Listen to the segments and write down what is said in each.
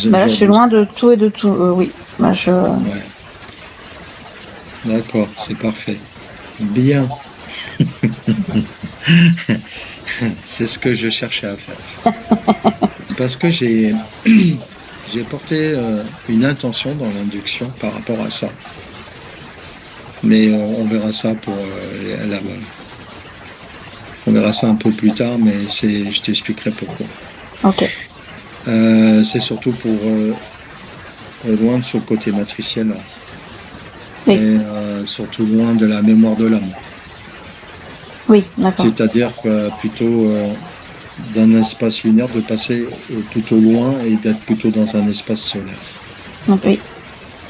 Bah là, je suis loin de tout et de tout. Oui. Bah, Ouais. D'accord, c'est parfait. Bien. C'est ce que je cherchais à faire. Parce que j'ai porté une intention dans l'induction par rapport à ça. Mais on verra ça pour on verra ça un peu plus tard, mais je t'expliquerai pourquoi. Ok. C'est surtout pour loin de ce côté matriciel, Oui. et surtout loin de la mémoire de l'âme. Oui, d'accord. C'est-à-dire plutôt d'un espace lunaire de passer plutôt loin et d'être plutôt dans un espace solaire. Oui.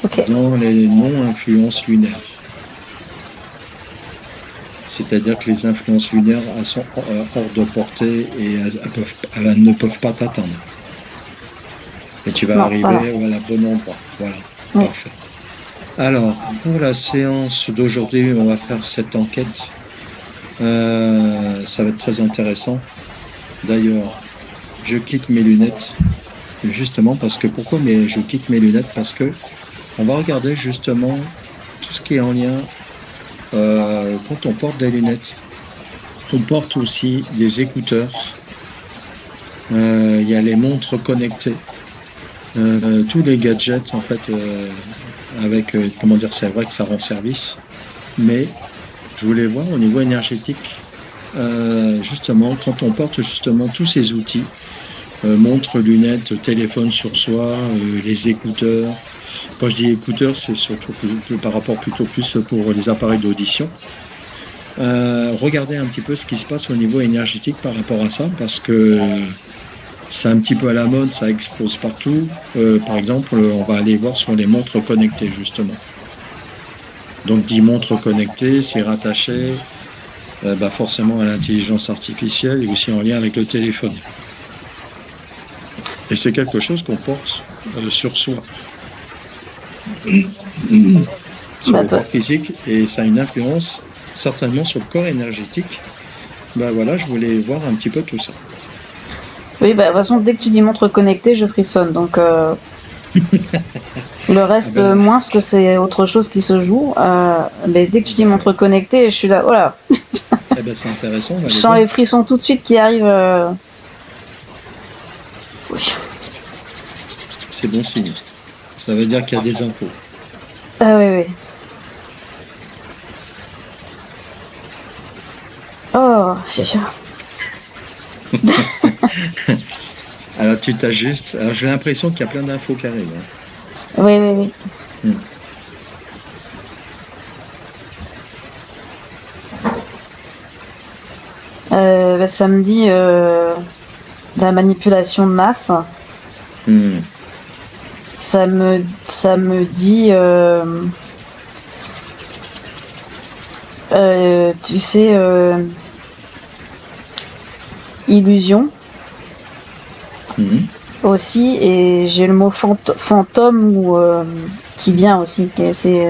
Ok. Dans les non-influences lunaires. C'est-à-dire que les influences lunaires elles sont hors de portée et elles ne peuvent pas t'atteindre. Et tu vas Non, arriver voilà. au bon endroit. Voilà, Oui. parfait. Alors, pour la séance d'aujourd'hui, on va faire cette enquête. Ça va être très intéressant. D'ailleurs, je quitte mes lunettes, justement parce que pourquoi je quitte mes lunettes? Parce que on va regarder justement tout ce qui est en lien quand on porte des lunettes. On porte aussi des écouteurs. Il y a les montres connectées. Tous les gadgets, en fait, avec, comment dire, c'est vrai que ça rend service, mais je voulais voir au niveau énergétique, justement, quand on porte justement tous ces outils, montres, lunettes, téléphone sur soi, les écouteurs. Quand je dis écouteurs, c'est surtout par rapport plutôt plus pour les appareils d'audition. Regardez un petit peu ce qui se passe au niveau énergétique par rapport à ça, parce que c'est un petit peu à la mode, ça explose partout. Par exemple, on va aller voir sur les montres connectées, justement. Donc, dit montres connectées, c'est rattaché forcément à l'intelligence artificielle et aussi en lien avec le téléphone. Et c'est quelque chose qu'on porte sur soi, sur le corps physique, et ça a une influence certainement sur le corps énergétique. Voilà, je voulais voir un petit peu tout ça. Oui, bah, de toute façon, dès que tu dis montre connectée, je frissonne. Donc, le reste, moins, parce que c'est autre chose qui se joue. Mais dès que tu dis montre connectée, je suis là, voilà. Eh ben, c'est intéressant. Je sens les frissons tout de suite qui arrivent. Oui. C'est bon signe. Ça veut dire qu'il y a des infos. Ah oui, oui. Oh, c'est ça. Alors tu t'ajustes. Alors j'ai l'impression qu'il y a plein d'infos qui arrivent. Hein. Oui, oui, oui. Ça me dit la manipulation de masse. Ça me dit tu sais illusion aussi, et j'ai le mot fantôme ou qui vient aussi, c'est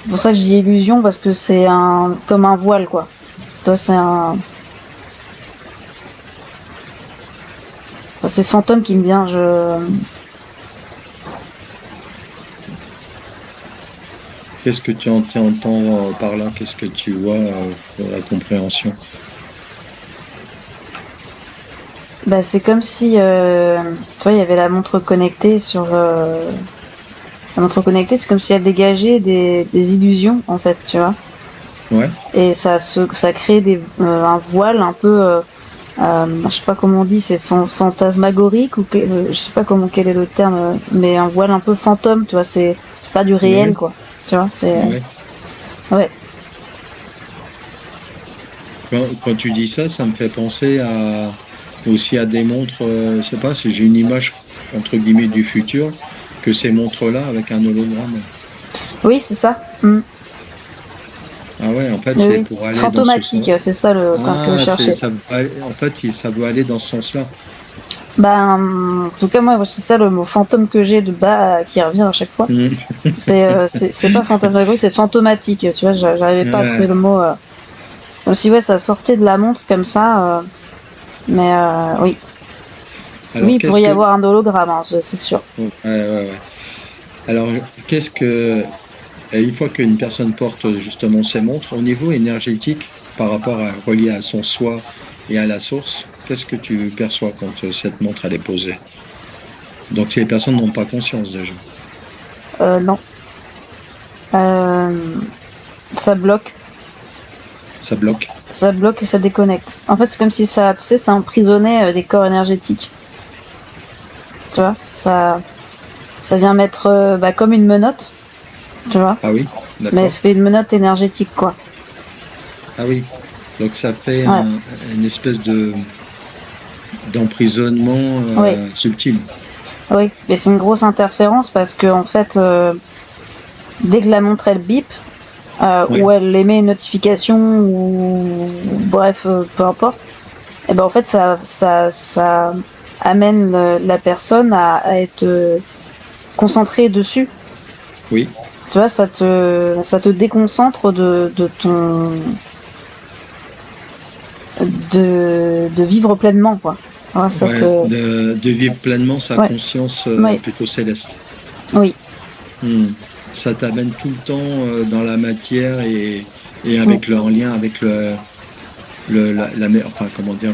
pour ça que je dis illusion, parce que c'est comme un voile, quoi. Toi, c'est c'est fantôme qui me vient. Qu'est-ce que tu entends par là? Qu'est-ce que tu vois pour la compréhension? C'est comme si, toi, il y avait la montre connectée sur. La montre connectée, c'est comme si elle dégageait des illusions, en fait, tu vois. Ouais. et ça crée un voile un peu, je sais pas comment on dit, c'est fantasmagorique je sais pas quel est le terme, mais un voile un peu fantôme, tu vois, c'est pas du réel Ouais. quoi, tu vois, Ouais. ouais. Quand tu dis ça, ça me fait penser aussi à des montres, je sais pas si j'ai une image entre guillemets du futur, que ces montres-là avec un hologramme. Oui, c'est ça. Mm. Ah ouais, en fait, Oui, c'est oui. pour aller dans ce Fantomatique, sens. c'est ça le terme que je Ah, cherchais. en fait, ça doit aller dans ce sens-là. Ben, en tout cas, moi, c'est ça le mot fantôme que j'ai de bas qui revient à chaque fois. Hmm. C'est pas fantasmagorique, c'est fantomatique. Tu vois, j'arrivais pas à trouver Ouais. le mot. Comme si ouais, ça sortait de la montre comme ça. Mais oui, oui, Alors, il qu'est-ce pourrait y que... avoir un hologramme, hein, c'est sûr. Ouais, ouais, ouais. Alors, qu'est-ce que... et une fois qu'une personne porte justement ses montres, au niveau énergétique, par rapport à relié à son soi et à la source, qu'est-ce que tu perçois quand cette montre elle est posée? Donc, ces personnes n'ont pas conscience déjà. Non, Euh, ça bloque, Ça bloque. ça bloque et ça déconnecte. En fait, c'est comme si ça, tu sais, ça emprisonnait des corps énergétiques. Tu vois, ça vient mettre comme une menotte, tu vois, Ah oui, mais d'accord. ça fait une menotte énergétique, quoi. Ah oui. Donc, ça fait Ouais, une espèce d'emprisonnement oui, subtil. oui. Mais c'est une grosse interférence parce que en fait, dès que la montre elle bip, Oui, ou elle émet une notification, ou bref, peu importe, et ben en fait ça amène la personne à être concentrée dessus. oui. Tu vois, ça te déconcentre de vivre pleinement, quoi. Ouais, Ouais, de vivre pleinement sa ouais, conscience ouais, plutôt céleste. oui, Hmm. Ça t'amène tout le temps dans la matière et oui, avec en lien avec enfin, comment dire,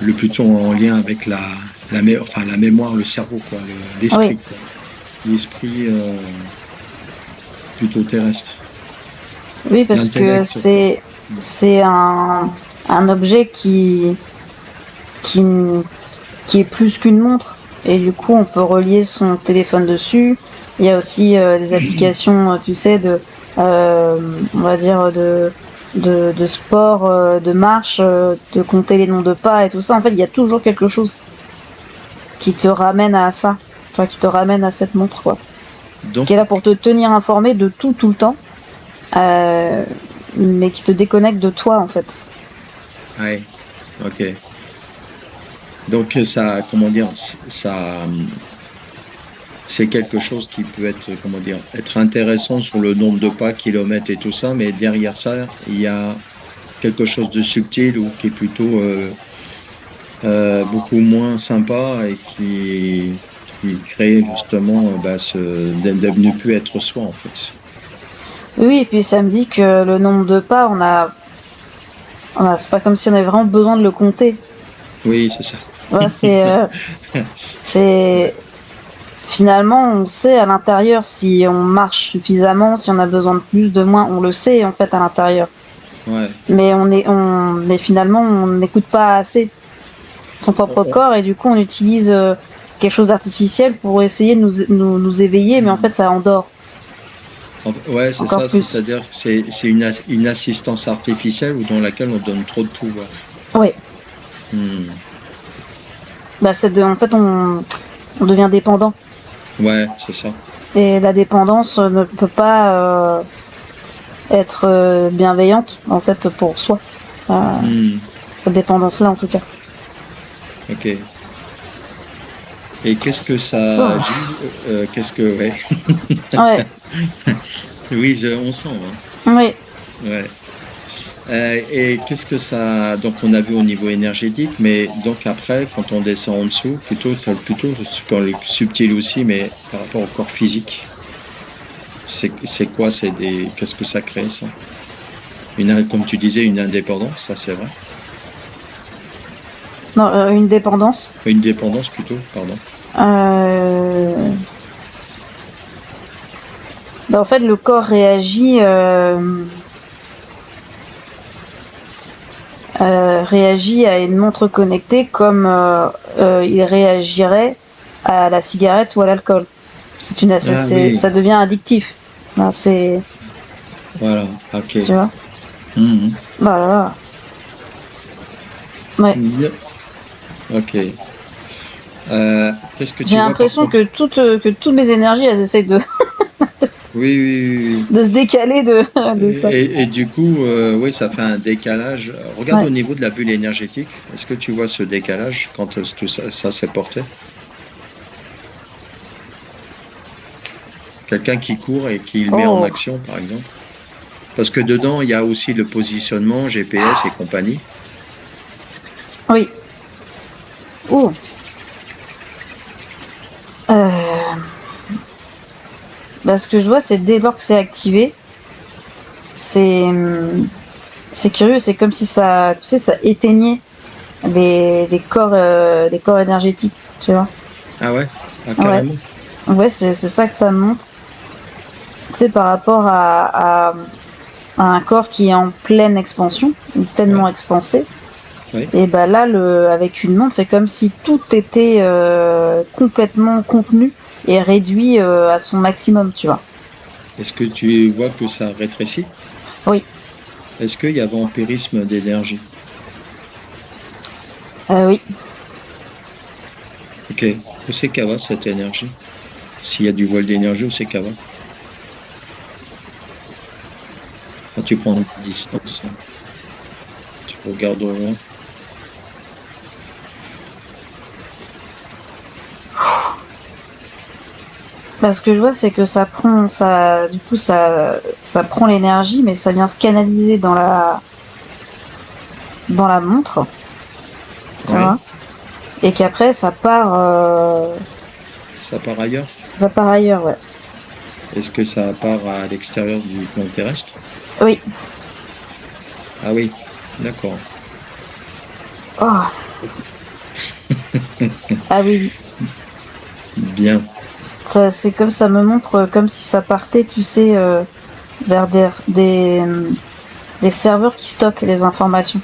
le plutôt en lien avec enfin, la mémoire, le cerveau, quoi, oui, l'esprit, quoi. L'esprit plutôt terrestre. oui, parce que L'intellect, quoi. Hmm. c'est un objet qui qui est plus qu'une montre. Et du coup, on peut relier son téléphone dessus. Il y a aussi des applications, tu sais, euh, on va dire, de sport, de marche, de compter les nombres de pas et tout ça. En fait, il y a toujours quelque chose qui te ramène à ça. Enfin, qui te ramène à cette montre, quoi. Qui est Donc, là pour te tenir informé de tout, tout le temps. Euh, mais qui te déconnecte de toi, en fait. ouais, ok. Donc, ça, comment dire, c'est quelque chose qui peut être, comment dire, être intéressant sur le nombre de pas, kilomètres et tout ça, mais derrière ça, il y a quelque chose de subtil ou qui est plutôt beaucoup moins sympa et qui crée justement de ne plus être soi, en fait. Oui, et puis ça me dit que le nombre de pas, c'est pas comme si on avait vraiment besoin de le compter. Oui, c'est ça. Voilà, c'est finalement, on sait à l'intérieur si on marche suffisamment, si on a besoin de plus, de moins, on le sait en fait à l'intérieur. Ouais. Mais finalement, on n'écoute pas assez son propre On- corps et du coup, on utilise quelque chose d'artificiel pour essayer de nous éveiller, mais en fait, Hmm. ça endort Ouais, c'est encore ça, plus. c'est-à-dire que c'est une assistance artificielle ou dans laquelle on donne trop de pouvoir. Oui, Hmm. en fait, on devient dépendant Ouais, c'est ça. et la dépendance ne peut pas être bienveillante en fait pour soi. Euh, Hmm. cette dépendance-là en tout cas. Ok. Et qu'est-ce que ça Ça. agit? Qu'est-ce que... Ouais. Ouais, Oui, on sent, hein. oui, Ouais. Et qu'est-ce que ça... Donc, on a vu au niveau énergétique, mais donc après, quand on descend en dessous, plutôt dans le subtil aussi, mais par rapport au corps physique, c'est quoi? Qu'est-ce que ça crée, ça? Comme tu disais, une indépendance, ça c'est vrai. non, une dépendance. Une dépendance plutôt, pardon. Euh, en fait, le corps réagit. réagit à une montre connectée comme il réagirait à la cigarette ou à l'alcool. Ah oui, Ça devient addictif. Ben, voilà, ok. tu vois. Mhm. Bah ouais. Bien. Ok. Qu'est-ce que J'ai tu vois par l'impression contre? que toutes mes énergies, elles essayent Oui, oui, oui, de se décaler oui. de ça. Et du coup, oui, ça fait un décalage. Regarde Ouais. au niveau de la bulle énergétique. Est-ce que tu vois ce décalage quand tout ça s'est porté? Quelqu'un qui court et qui le met en Oh, action, par exemple. Parce que dedans, il y a aussi le positionnement, GPS et compagnie. oui. Oh. Euh, Bah, ce que je vois, c'est dès lors que c'est activé, c'est c'est curieux. C'est comme si ça, tu sais, ça éteignait des corps énergétiques, tu vois. Ah ouais? Ah, Ouais, carrément. ouais, c'est ça que ça montre. C'est par rapport à un corps qui est en pleine expansion, ou Ouais, pleinement expansé. ouais. Et bah là, avec une montre, c'est comme si tout était complètement contenu et réduit à son maximum, tu vois. Est-ce que tu vois que ça rétrécit? Oui, Est-ce qu'il y a vampirisme d'énergie? oui. Ok. Où c'est qu'elle va cette énergie? S'il y a du voile d'énergie, où c'est qu'elle va? Quand tu prends une distance, hein, tu regardes au loin. Bah, ce que je vois, c'est que du coup, ça prend l'énergie, mais ça vient se canaliser dans la montre, tu Ouais. vois. Et qu'après, Ça part ailleurs? ça part ailleurs, ouais. Est-ce que ça part à l'extérieur du plan terrestre? Oui. Ah oui, d'accord. Oh. Ah oui, Bien. c'est comme ça me montre comme si ça partait, tu sais, vers des serveurs qui stockent les informations,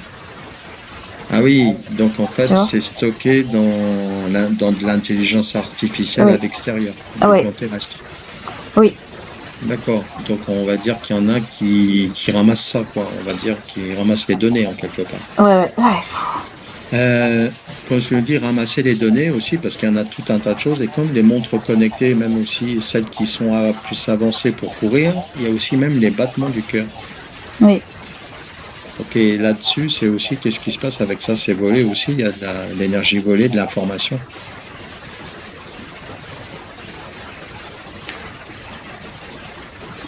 Ah oui, donc en tu fait, vois. c'est stocké dans de l'intelligence artificielle à Oui. l'extérieur Ah du ouais. plan terrestre. Oui. D'accord. Donc on va dire qu'il y en a qui ramassent ça, quoi. On va dire qu'ils ramassent les données en quelque part. Ouais, ouais, ouais. Euh, Quand je dis ramasser les données aussi, parce qu'il y en a tout un tas de choses, et comme les montres connectées, même aussi celles qui sont plus avancées pour courir, il y a aussi même les battements du cœur. Oui. Ok, là-dessus, c'est aussi qu'est-ce qui se passe avec ça? C'est volé aussi, il y a de l'énergie volée, de l'information.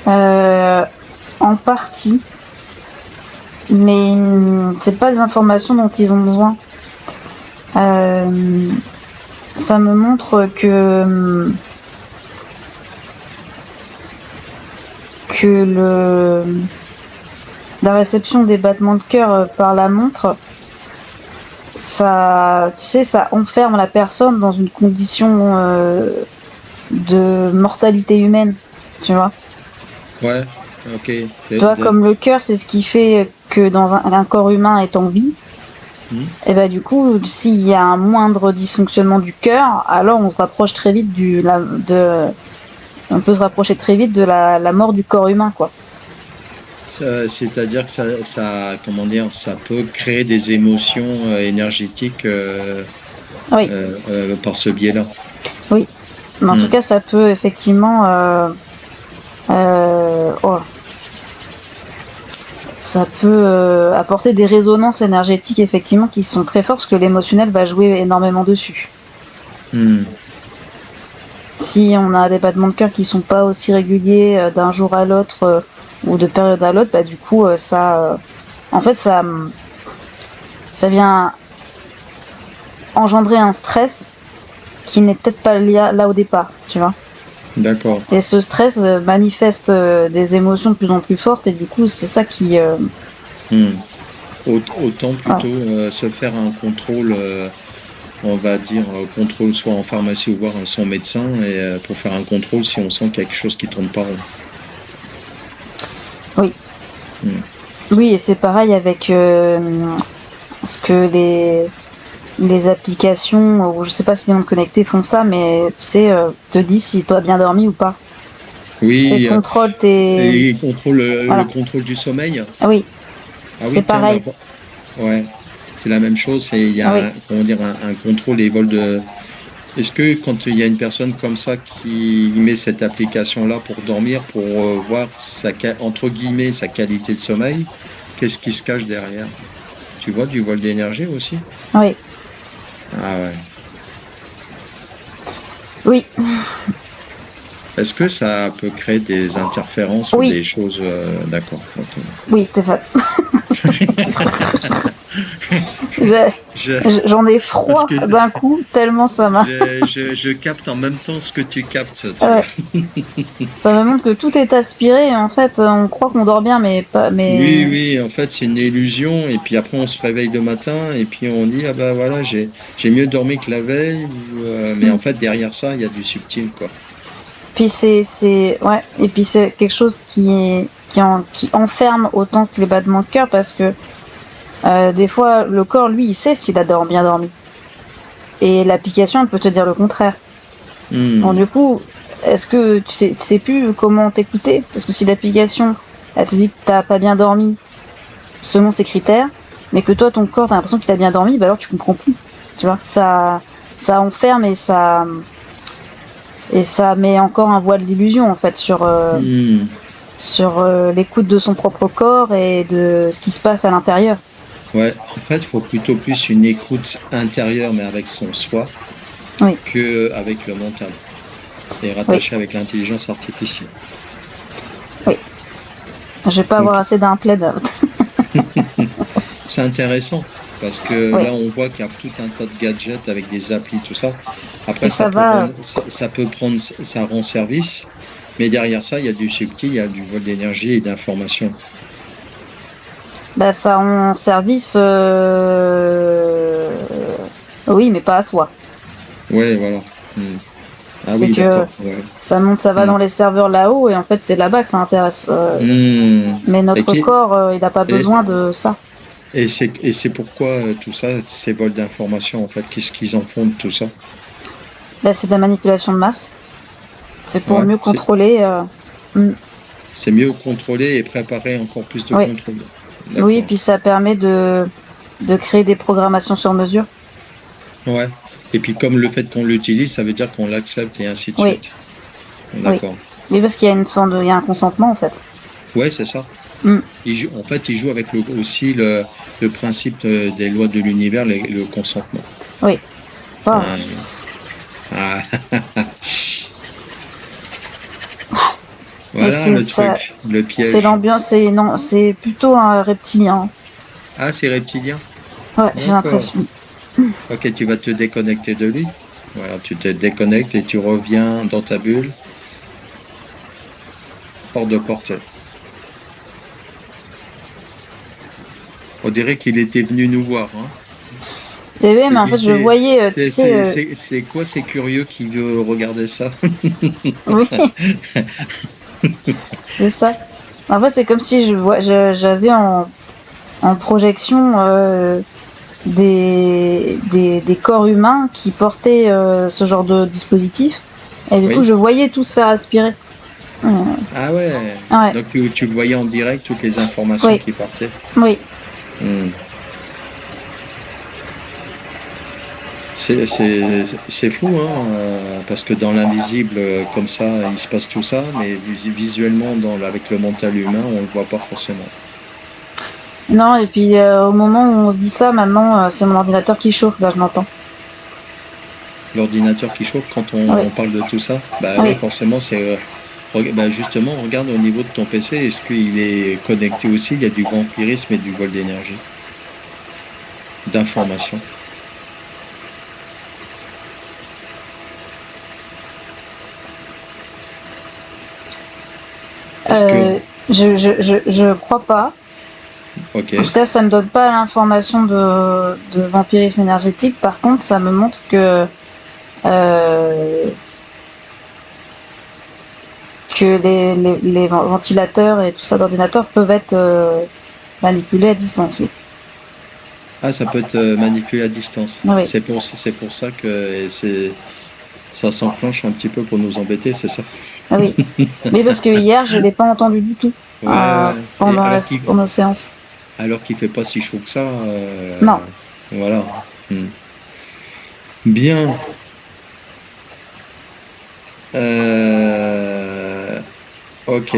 Euh, En partie, mais c'est pas des informations dont ils ont besoin. Euh, Ça me montre que la réception des battements de cœur par la montre, ça, tu sais, ça enferme la personne dans une condition de mortalité humaine, tu vois. Ouais, ok. Tu vois, comme le cœur, c'est ce qui fait que dans un corps humain est en vie. Hmm. Et bah du coup, s'il y a un moindre dysfonctionnement du cœur, alors on se rapproche très vite on peut se rapprocher très vite de la mort du corps humain, quoi. C'est-à-dire que comment dire, ça peut créer des émotions énergétiques Oui, par ce biais-là. oui. Mais en tout Hmm. cas, ça peut effectivement, oh, ça peut apporter des résonances énergétiques effectivement qui sont très fortes parce que l'émotionnel va jouer énormément dessus. Hmm. Si on a des battements de cœur qui sont pas aussi réguliers d'un jour à l'autre ou de période à l'autre, bah du coup en fait ça vient engendrer un stress qui n'est peut-être pas là au départ, tu vois. D'accord. Et ce stress manifeste des émotions de plus en plus fortes et du coup c'est ça qui Hmm. Autant voilà. plutôt se faire un contrôle, on va dire contrôle soit en pharmacie ou voir son médecin et pour faire un contrôle si on sent quelque chose qui tourne pas rond. Oui, Hmm. oui et c'est pareil avec Parce que les applications, ou je sais pas si les montres connectées font ça, mais tu sais, te disent si tu as bien dormi ou pas. C'est Oui, contrôle tes... et contrôle le Voilà. contrôle du sommeil. Ah oui, Ah c'est oui, tiens, bah, pareil. ouais, c'est la même chose. Il y Ah oui. a comment dire, un contrôle des vols de. Est-ce que quand il y a une personne comme ça qui met cette application-là pour dormir, pour voir entre guillemets sa qualité de sommeil, qu'est-ce qui se cache derrière? Tu vois du vol d'énergie aussi? Oui. Ah ouais. Oui. Est-ce que ça peut créer des interférences ou Oui. des choses d'accord, ok. Oui, Stéphane. J'ai- Je, J'en ai parce froid que d'un coup, tellement ça m'a... je capte en même temps ce que tu captes, tu vois. Ouais. Ça me montre que tout est aspiré. Et en fait, on croit qu'on dort bien, mais pas... Oui, Mais... oui, en fait, c'est une illusion. Et puis après, on se réveille le matin et puis on dit, ah ben voilà, j'ai mieux dormi que la veille. Mais Hmm. en fait, derrière ça, il y a du subtil, quoi. Puis ouais. Et puis c'est quelque chose qui enferme autant que les battements de cœur, parce que des fois, le corps, lui, il sait s'il a bien dormi. Et l'application, elle peut te dire le contraire. Bon, Hmm. du coup, est-ce que tu sais plus comment t'écouter? Parce que si l'application, elle te dit que t'as pas bien dormi selon ses critères, mais que toi, ton corps, t'as l'impression qu'il a bien dormi, bah alors tu comprends plus. Tu vois, ça enferme, et ça met encore un voile d'illusion, en fait, Hmm. sur l'écoute de son propre corps et de ce qui se passe à l'intérieur. Ouais, en fait, il faut plutôt plus une écoute intérieure, mais avec son soi, Oui, que avec le mental et oui, rattaché avec l'intelligence artificielle. oui. Je vais pas avoir Donc, assez d'un plaid. c'est intéressant parce que Oui. là, on voit qu'il y a tout un tas de gadgets avec des applis, tout ça. Après, Puis ça va, ça peut prendre, ça rend service, mais derrière ça, il y a du subtil, il y a du vol d'énergie et d'information. bah, ça en service, oui, mais pas à soi. Ouais, voilà. Hmm. Ah C'est oui, que d'accord. Ouais. ça va Hmm. dans les serveurs là-haut, et en fait, c'est là-bas que ça intéresse. Hmm. Mais Et, notre corps, il n'a pas besoin et, de ça. et c'est pourquoi tout ça, ces vols d'information, en fait, qu'est-ce qu'ils en font de tout ça? Bah, c'est de la manipulation de masse. C'est pour Ouais, mieux contrôler. Mm, c'est mieux contrôler et préparer encore plus de oui, contrôle. oui, D'accord. puis ça permet de créer des programmations sur mesure. Ouais. Et puis comme le fait qu'on l'utilise, ça veut dire qu'on l'accepte et ainsi de Oui, suite. oui. D'accord. Mais parce qu'il y a il y a un consentement, en fait. Ouais, c'est ça. Mm, En fait, il joue avec aussi le principe des lois de l'univers, le consentement. oui. Oh. Ah, ah, Et voilà le truc, le c'est piège. l'ambiance, non, c'est plutôt un reptilien. Ah, c'est reptilien. Ouais, j'ai D'accord. l'impression. Ok, tu vas te déconnecter de lui. Voilà, tu te déconnectes et tu reviens dans ta bulle, hors de portée. On dirait qu'il était venu nous voir, hein. Et oui, mais Il en fait, je disait, voyais, tu sais, c'est quoi ces curieux qui veut regarder ça? oui, c'est ça. En fait, c'est comme si j'avais en projection des corps humains qui portaient ce genre de dispositif. Et du coup, Oui. je voyais tout se faire aspirer. Euh, Ah ouais. ouais, Donc tu le voyais en direct, toutes les informations oui, qui partaient. oui. Hmm. C'est fou, hein, parce que dans l'invisible, comme ça, il se passe tout ça, mais visuellement, avec le mental humain, on le voit pas forcément. Non, et puis au moment où on se dit ça, maintenant, c'est mon ordinateur qui chauffe, là, je l'entends. L'ordinateur qui chauffe quand Oui, on parle de tout ça, bah oui, oui. forcément, bah justement, regarde au niveau de ton PC, est-ce qu'il est connecté aussi? Il y a du vampirisme et du vol d'énergie, d'information. Est-ce que, Euh, je crois pas. ok, En tout cas, ça me donne pas l'information de vampirisme énergétique. Par contre, ça me montre euh, que les ventilateurs et tout ça d'ordinateur peuvent être manipulés à distance. Oui. Ah, ça peut être manipulé à distance. Oui, C'est pour ça que ça s'enclenche un petit peu pour nous embêter, c'est ça? oui. Mais parce que hier, je l'ai pas entendu du tout Ouais, ouais. Et pendant la séance. alors qu'il fait pas si chaud que ça, Non. voilà. Hmm. Bien. Euh, ok.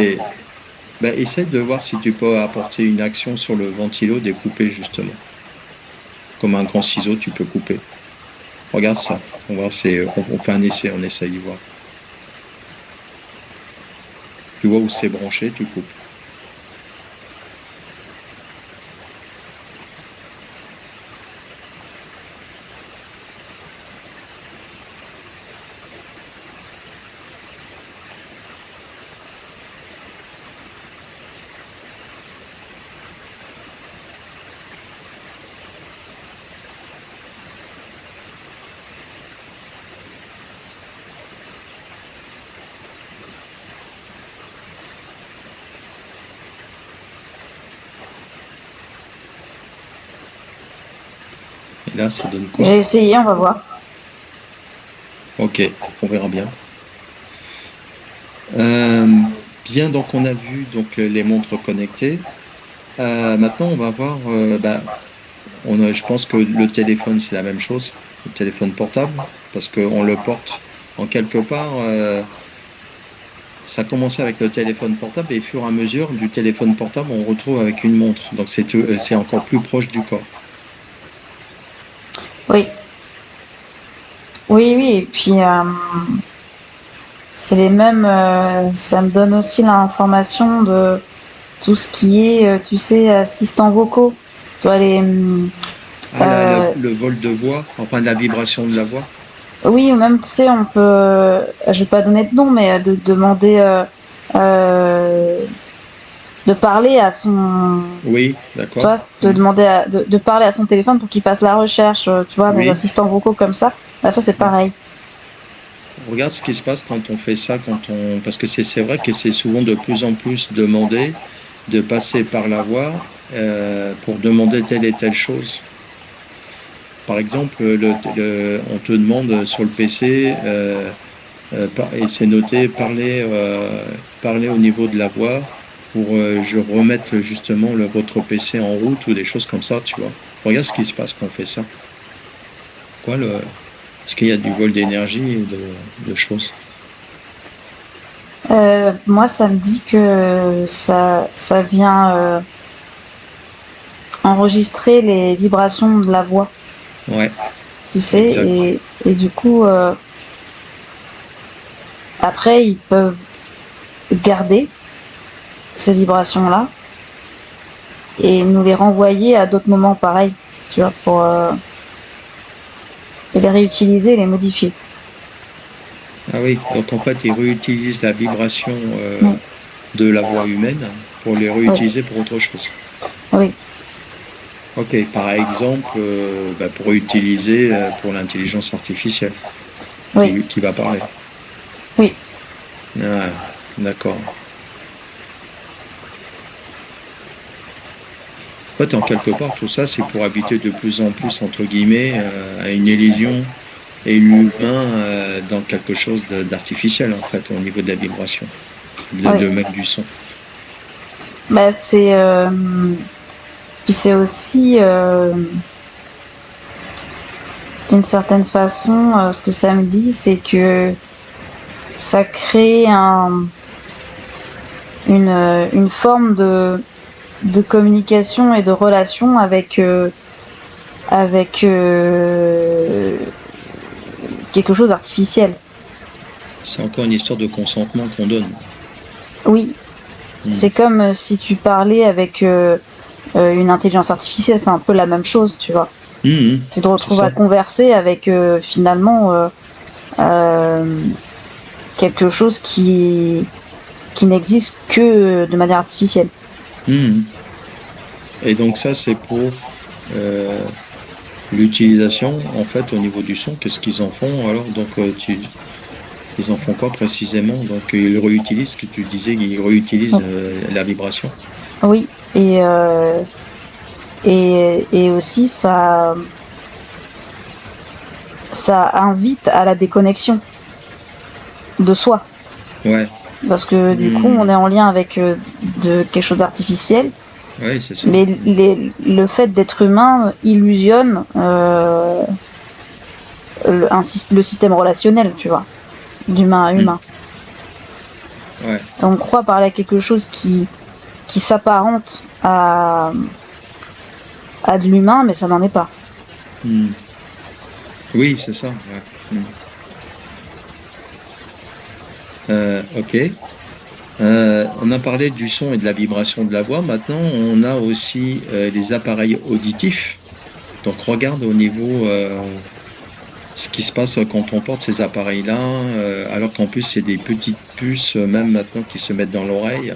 Ben, essaie de voir si tu peux apporter une action sur le ventilo, découper justement. Comme un grand ciseau, tu peux couper. Regarde ça. On fait un essai, on essaye de voir. Tu vois où c'est branché, tu coupes. Et là, ça donne quoi? J'ai essayé, on va voir. Ok, on verra bien. Euh, bien, donc on a vu donc les montres connectées. Maintenant, on va voir. Je pense que le téléphone, c'est la même chose, le téléphone portable, parce qu'on le porte en quelque part. Ça a commencé avec le téléphone portable et au fur et à mesure du téléphone portable, on retrouve avec une montre. Donc c'est encore plus proche du corps. Oui, oui, oui. Et puis, c'est les mêmes. Ça me donne aussi l'information de tout ce qui est, tu sais, assistants vocaux. Toi, Ah, euh, le vol de voix, enfin la vibration de la voix. oui, ou même, tu sais, on peut, je vais pas donner de nom, mais de demander, euh, de parler à son, Oui, tu d'accord. vois, de parler à son téléphone pour qu'il fasse la recherche, tu vois, des Oui. assistants vocaux comme ça. Bah, ça, c'est pareil. Regarde ce qui se passe quand on fait ça, parce que c'est vrai que c'est souvent de plus en plus demandé de passer par la voix pour demander telle et telle chose. Par exemple, on te demande sur le PC, et c'est noté, parler au niveau de la voix pour je remettre justement votre PC en route ou des choses comme ça, tu vois. Regarde ce qui se passe quand on fait ça. Quoi, est-ce qu'il y a du vol d'énergie ou de choses? Moi, ça me dit que ça vient enregistrer les vibrations de la voix, Ouais, tu sais, exact. et du coup, après, ils peuvent garder ces vibrations-là et nous les renvoyer à d'autres moments pareils, tu vois, pour les réutiliser, les modifier. Ah oui, donc en fait, ils réutilisent la vibration Oui, de la voix humaine pour les oui, réutiliser pour autre chose. oui, Ok, par exemple, pour utiliser pour l'intelligence artificielle oui, qui va parler. oui, Ah, d'accord. En fait, en quelque part, tout ça, c'est pour habiter de plus en plus, entre guillemets, à une illusion et l'humain dans quelque chose d'artificiel, en fait, au niveau de la vibration, oui. même du son. Bah, puis c'est aussi, d'une certaine façon, ce que ça me dit, c'est que ça crée une forme de communication et de relation avec quelque chose d'artificiel. C'est encore une histoire de consentement qu'on donne. Oui, Hmm. c'est comme si tu parlais avec une intelligence artificielle, c'est un peu la même chose, tu vois. Mhm, Tu te c'est retrouves à ça. converser avec finalement euh, quelque chose qui n'existe que de manière artificielle. Mhm. Et donc ça, c'est pour euh, l'utilisation, en fait, au niveau du son. Qu'est-ce qu'ils en font? Alors, donc, ils en font quoi précisément? Donc, ils réutilisent, ce que tu disais, ils réutilisent Donc, la vibration. oui, et et aussi ça invite à la déconnexion de soi. Ouais. Parce que du coup, on est en lien avec quelque chose d'artificiel. Ouais, c'est ça. Mais le fait d'être humain illusionne le système relationnel, tu vois, d'humain à humain. Ouais. On croit parler à quelque chose qui s'apparente à de l'humain, mais ça n'en est pas. Oui, c'est ça. Ouais. Ok. On a parlé du son et de la vibration de la voix. Maintenant, on a aussi les appareils auditifs. Donc, regarde au niveau ce qui se passe quand on porte ces appareils-là, alors qu'en plus, c'est des petites puces, même maintenant, qui se mettent dans l'oreille,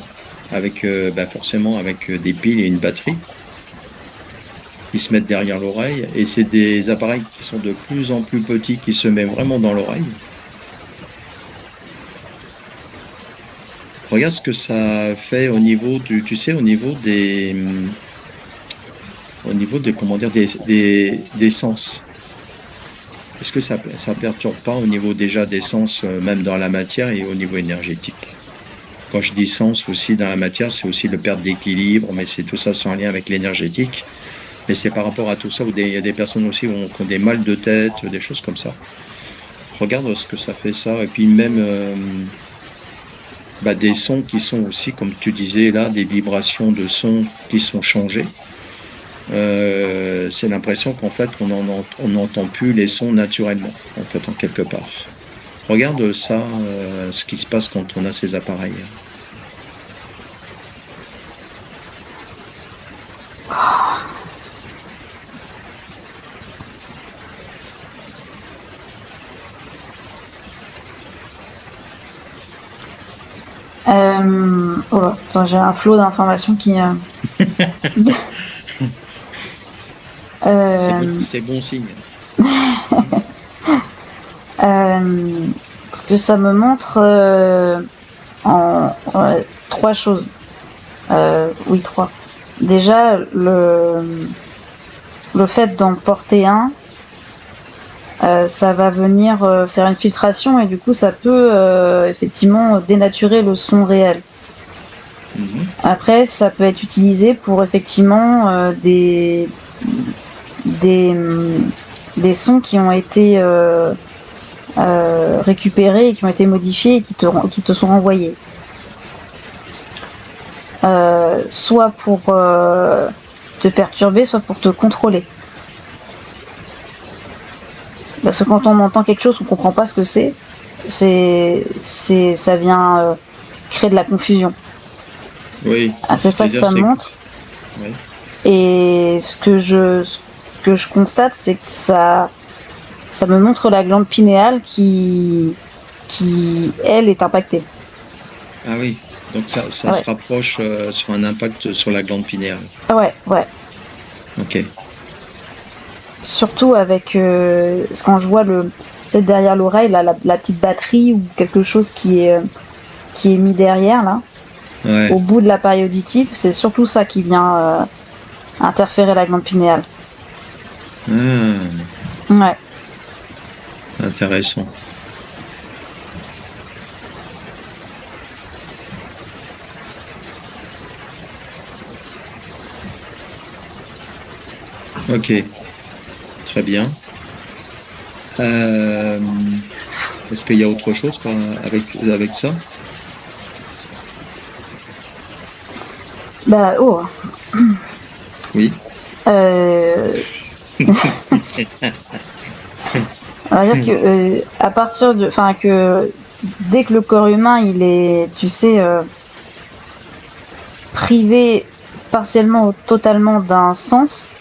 avec forcément avec des piles et une batterie qui se mettent derrière l'oreille. Et c'est des appareils qui sont de plus en plus petits, qui se mettent vraiment dans l'oreille. Regarde ce que ça fait au niveau tu sais, au niveau de, comment dire, des sens. Est-ce que ça perturbe pas au niveau déjà des sens, même dans la matière et au niveau énergétique? Quand je dis sens aussi dans la matière, c'est aussi le perte d'équilibre, mais c'est tout ça sans lien avec l'énergétique. Mais c'est par rapport à tout ça, où il y a des personnes aussi qui ont des mal de tête, des choses comme ça. Regarde ce que ça fait ça. Et puis même des sons qui sont aussi, comme tu disais là, des vibrations de sons qui sont changées. C'est l'impression qu'en fait, on n'entend plus les sons naturellement, en fait, en quelque part. Regarde ça, ce qui se passe quand on a ces appareils. Oh là, attends, j'ai un flot d'informations qui. C'est bon signe. Parce que ça me montre trois choses. Oui, trois. Déjà, le fait d'en porter un, ça va venir faire une filtration et du coup, ça peut effectivement dénaturer le son réel. Après, ça peut être utilisé pour effectivement des sons qui ont été récupérés et qui ont été modifiés et qui te sont renvoyés. Soit pour te perturber, soit pour te contrôler. Parce que quand on entend quelque chose, on comprend pas ce que ça vient créer de la confusion. Oui. C'est ça que ça montre. Oui. Et ce que je constate, c'est que ça me montre la glande pinéale qui elle, est impactée. Ah oui, donc ça ouais. Se rapproche sur un impact sur la glande pinéale. Ouais. Ok. Surtout avec quand je vois c'est derrière l'oreille la petite batterie ou quelque chose qui est mis derrière là, ouais. Au bout de l'appareil auditif, c'est surtout ça qui vient interférer la glande pinéale. Ouais. Intéressant. Ok, très bien. Est-ce qu'il y a autre chose avec ça? Oui. On va dire que à partir de, que dès que le corps humain il est, tu sais, privé partiellement ou totalement d'un sens,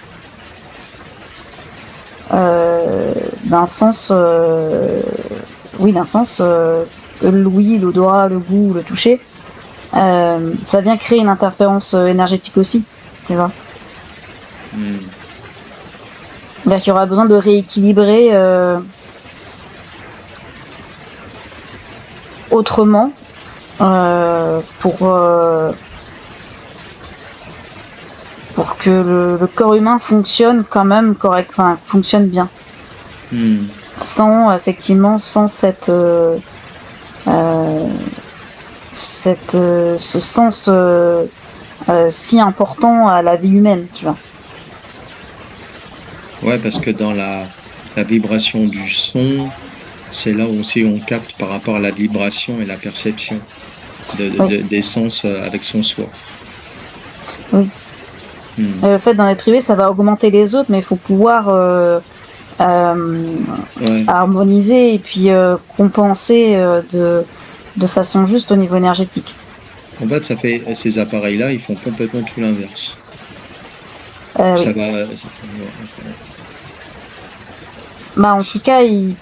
l'ouïe, l'odorat, le goût, le toucher, ça vient créer une interférence énergétique aussi, tu vois. C'est-à-dire qu'il y aura besoin de rééquilibrer autrement pour pour que le corps humain fonctionne quand même correct, enfin fonctionne bien, sans effectivement sans ce sens si important à la vie humaine, tu vois. Ouais, parce que dans la vibration du son, c'est là aussi on capte par rapport à la vibration et la perception Oui, des sens avec son soi. oui. Le fait d'en être privé, ça va augmenter les autres, mais il faut pouvoir Ouais. harmoniser et puis compenser de façon juste au niveau énergétique. En fait, ces appareils-là, ils font complètement tout l'inverse. Oui. Ça va. Bah, en tout cas, ils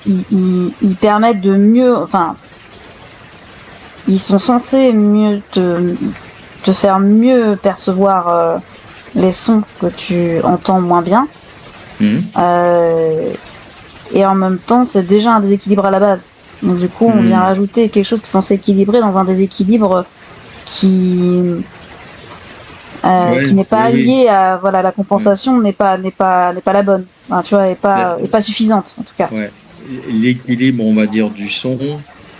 permettent de mieux, enfin, ils sont censés mieux te faire mieux percevoir les sons que tu entends moins bien. Et en même temps, c'est déjà un déséquilibre à la base. Donc du coup, on vient rajouter quelque chose qui est censé équilibrer dans un déséquilibre qui Ouais, n'est pas oui, oui. lié à voilà, la compensation n'est pas la bonne. Enfin, tu vois, est pas suffisante en tout cas. Ouais. L'équilibre, on va dire, du son,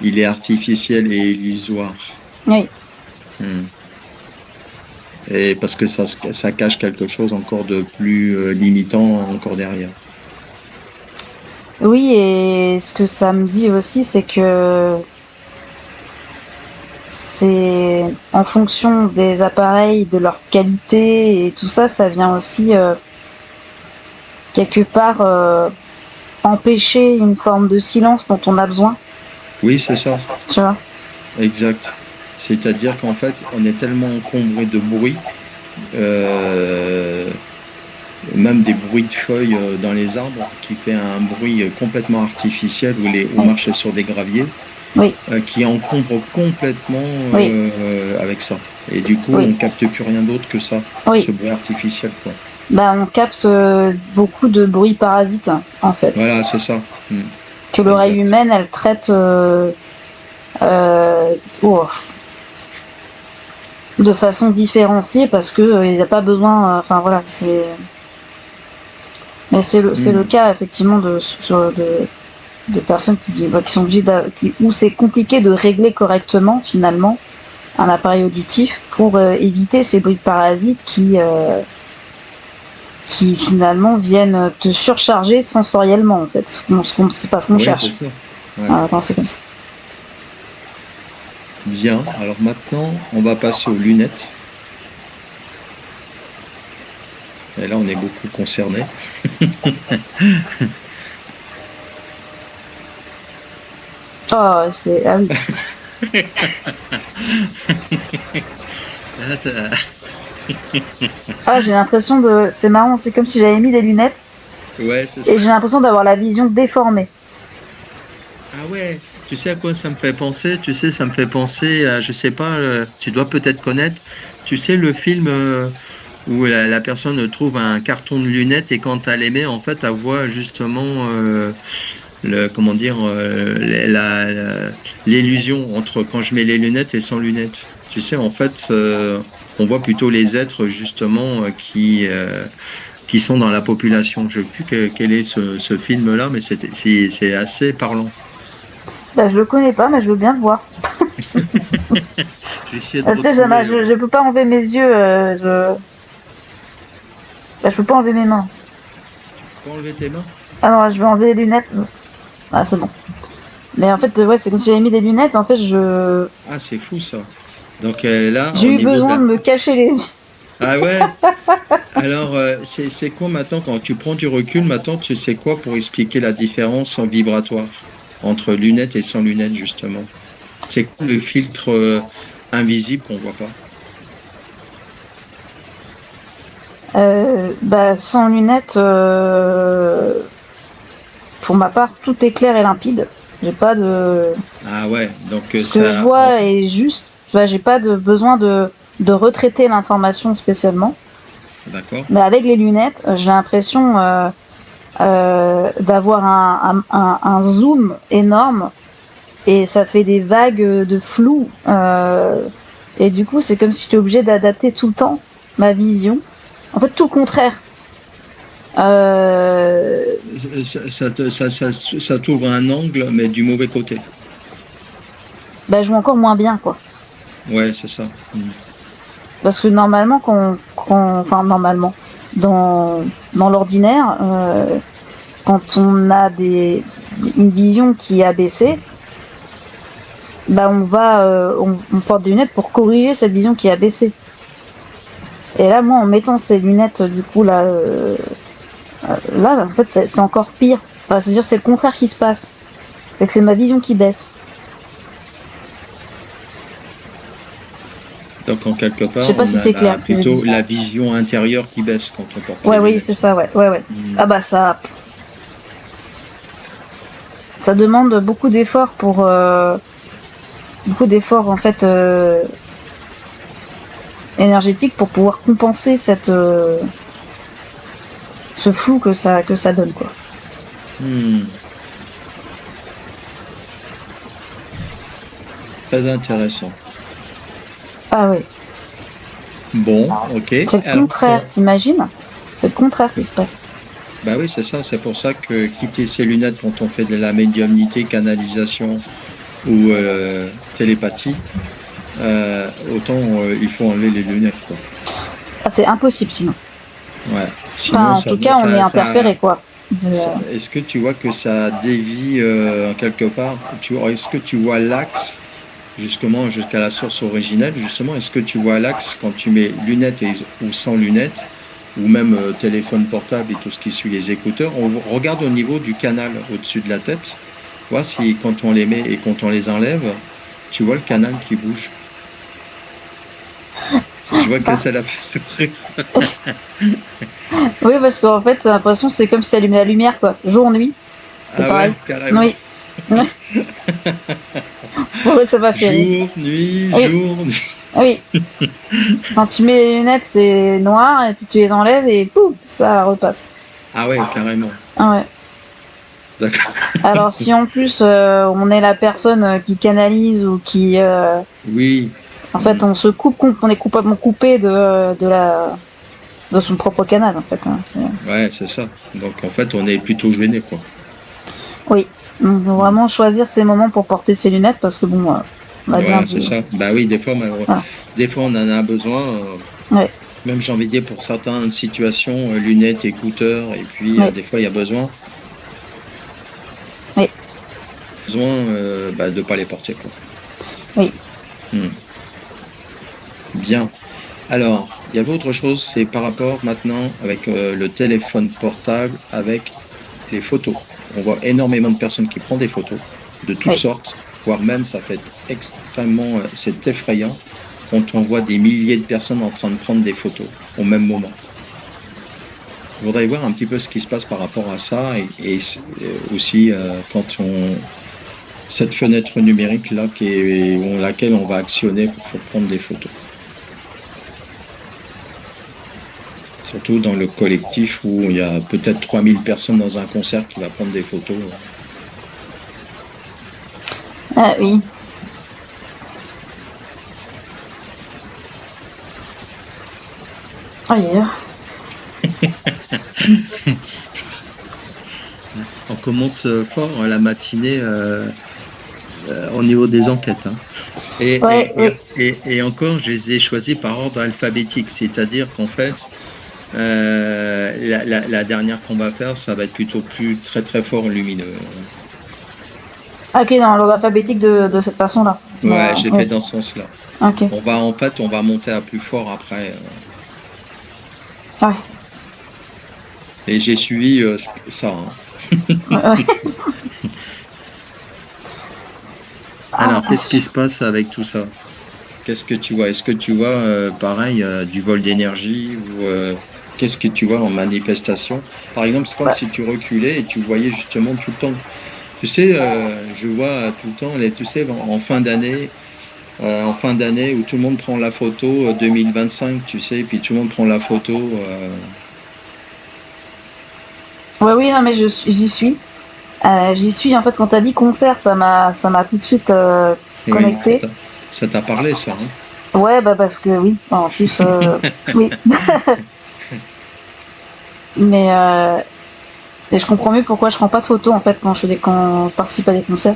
il est artificiel et illusoire. Oui. Et parce que ça cache quelque chose encore de plus limitant encore derrière. Oui, et ce que ça me dit aussi, c'est que c'est en fonction des appareils, de leur qualité et tout ça, ça vient aussi quelque part empêcher une forme de silence dont on a besoin. Oui, c'est ça. Tu vois. Exact. C'est-à-dire qu'en fait, on est tellement encombré de bruit, euh, même des bruits de feuilles dans les arbres, qui fait un bruit complètement artificiel où on marche sur des graviers, Oui. Qui encombre complètement Oui. avec ça. Et du coup, Oui. on capte plus rien d'autre que ça, Oui. ce bruit artificiel, quoi. Bah, on capte beaucoup de bruits parasites, en fait. Voilà, c'est ça. Que l'oreille Exact. humaine, elle traite de façon différenciée parce que il n'y a pas besoin. Enfin voilà, c'est. Mais c'est le cas effectivement de personnes qui sont obligées où c'est compliqué de régler correctement finalement un appareil auditif pour éviter ces bruits de parasites qui finalement viennent te surcharger sensoriellement en fait. C'est pas ce qu'on Oui, cherche. c'est ça. Ouais. Voilà, quand c'est comme ça. Bien. Alors maintenant, on va passer aux lunettes. Et là, on est beaucoup concernés. Oh, c'est ah oui. Ah, j'ai l'impression de. C'est marrant, c'est comme si j'avais mis des lunettes Ouais, c'est ça. et j'ai l'impression d'avoir la vision déformée. Ah ouais, tu sais à quoi ça me fait penser? Tu sais, ça me fait penser à, je sais pas, tu dois peut-être connaître, tu sais, le film où la personne trouve un carton de lunettes et quand elle les met, en fait, elle voit justement comment dire, l'illusion entre quand je mets les lunettes et sans lunettes. Tu sais, en fait, on voit plutôt les êtres justement qui sont dans la population. Je ne sais plus quel est ce film-là, mais c'est assez parlant. Bah, je le connais pas, mais je veux bien le voir. Je vais essayer de Tu sais, retrouver. je peux pas enlever mes yeux. Bah, je peux pas enlever mes mains. Tu peux pas enlever tes mains? Alors, je vais enlever les lunettes. Ah, c'est bon. Mais en fait, ouais, c'est comme si j'avais mis des lunettes. En fait, Ah, c'est fou ça. Donc là, j'ai au eu niveau de besoin la... de me cacher les yeux. Ah ouais? Alors, c'est quoi maintenant quand tu prends du recul, maintenant, tu sais quoi pour expliquer la différence en vibratoire entre lunettes et sans lunettes, justement? C'est quoi le filtre invisible qu'on voit pas? Bah, sans lunettes, pour ma part, tout est clair et limpide. J'ai pas de. Ah ouais, donc Ce que je vois est juste. Bah, j'ai pas de besoin de retraiter l'information spécialement. D'accord. Mais avec les lunettes, j'ai l'impression d'avoir un zoom énorme et ça fait des vagues de flou. Et du coup, c'est comme si j'étais obligée d'adapter tout le temps ma vision En fait, tout le contraire. Ça t'ouvre un angle, mais du mauvais côté. Je vois encore moins bien, quoi. Ouais, c'est ça. Parce que normalement, enfin normalement, dans l'ordinaire, quand on a une vision qui est abaissée, on porte des lunettes pour corriger cette vision qui est abaissée. Et là, moi, en mettant ces lunettes, du coup, là, en fait, c'est encore pire. Enfin, c'est-à-dire, c'est le contraire qui se passe. C'est que c'est ma vision qui baisse. Donc, en quelque part, Je sais pas si c'est clair. plutôt la vision intérieure qui baisse quand on porte Ouais, les oui, lunettes. c'est ça, ouais. Ah bah ça demande beaucoup d'efforts en fait énergétiques pour pouvoir compenser ce flou que ça donne, quoi. Très intéressant. Ah oui. Bon, ok. C'est le contraire, t'imagines? C'est le contraire qui se passe. Bah oui, c'est ça. C'est pour ça que quitter ses lunettes quand on fait de la médiumnité, canalisation ou télépathie, autant il faut enlever les lunettes, quoi. Ah, c'est impossible sinon. Ouais. Sinon, Enfin, en tout cas, on est interféré, quoi. Est-ce que tu vois que ça dévie quelque part? Est-ce que tu vois l'axe justement jusqu'à la source originelle? Justement, est-ce que tu vois l'axe quand tu mets lunettes ou sans lunettes, ou même téléphone portable et tout ce qui suit les écouteurs? On regarde au niveau du canal au-dessus de la tête. Vois si quand on les met et quand on les enlève, tu vois le canal qui bouge. Je vois que ça l'a fait sourire. Oui, parce qu'en fait, j'ai l'impression que c'est comme si tu allumais la lumière, quoi. Jour-nuit. C'est pareil. Ouais, carrément. Oui. C'est pour ça que ça m'a fait rire. Jour, nuit, Oui. jour, nuit. Oui. Quand tu mets les lunettes, c'est noir, et puis tu les enlèves, et pouf, ça repasse. Ah ouais, carrément. Ah ouais. D'accord. Alors, si en plus, on est la personne qui canalise ou qui... Oui. En fait, on est complètement coupé de son propre canal, en fait. Hein. Ouais, c'est ça. Donc, en fait, on est plutôt gêné, quoi. Oui. On veut vraiment choisir ces moments pour porter ses lunettes, parce que bon... Voilà, c'est ça. Bah oui, des fois, des fois, on en a besoin. Ouais. Même, j'ai envie de dire, pour certaines situations, lunettes, écouteurs, et puis, Ouais. des fois, il y a besoin. Oui. Besoin de ne pas les porter, quoi. Oui. Bien. Alors, il y avait autre chose, c'est par rapport maintenant avec le téléphone portable, avec les photos. On voit énormément de personnes qui prennent des photos de toutes sortes, voire même ça fait extrêmement, c'est effrayant quand on voit des milliers de personnes en train de prendre des photos au même moment. Je voudrais voir un petit peu ce qui se passe par rapport à ça et aussi quand cette fenêtre numérique là laquelle on va actionner pour prendre des photos. Surtout dans le collectif où il y a peut-être 3000 personnes dans un concert qui va prendre des photos. Ah oui. Oh yeah. On commence fort la matinée au niveau des enquêtes. Hein. Et encore, je les ai choisis par ordre alphabétique, c'est-à-dire qu'en fait, la dernière qu'on va faire, ça va être plutôt très très fort lumineux. Ok, dans l'ordre alphabétique de cette façon-là. Ouais, j'ai fait dans ce sens-là. Ok. On va monter à plus fort après. Ouais. Et j'ai suivi ça. Hein. Ouais. Alors, qu'est-ce qui se passe avec tout ça? Qu'est-ce que tu vois? Est-ce que tu vois, pareil, du vol d'énergie ou qu'est-ce que tu vois en manifestation? Par exemple, c'est comme si tu reculais et tu voyais justement tout le temps. Tu sais, je vois tout le temps, tu sais, en fin d'année où tout le monde prend la photo 2025, tu sais, puis tout le monde prend la photo. Ouais, oui, non, mais j'y suis. J'y suis, en fait, quand t'as dit concert, ça m'a tout de suite connecté. Oui, ça t'a parlé, ça, hein? Ouais, parce que oui, en plus, oui. Mais et je comprends mieux pourquoi je prends pas de photos en fait quand je participe à des concerts.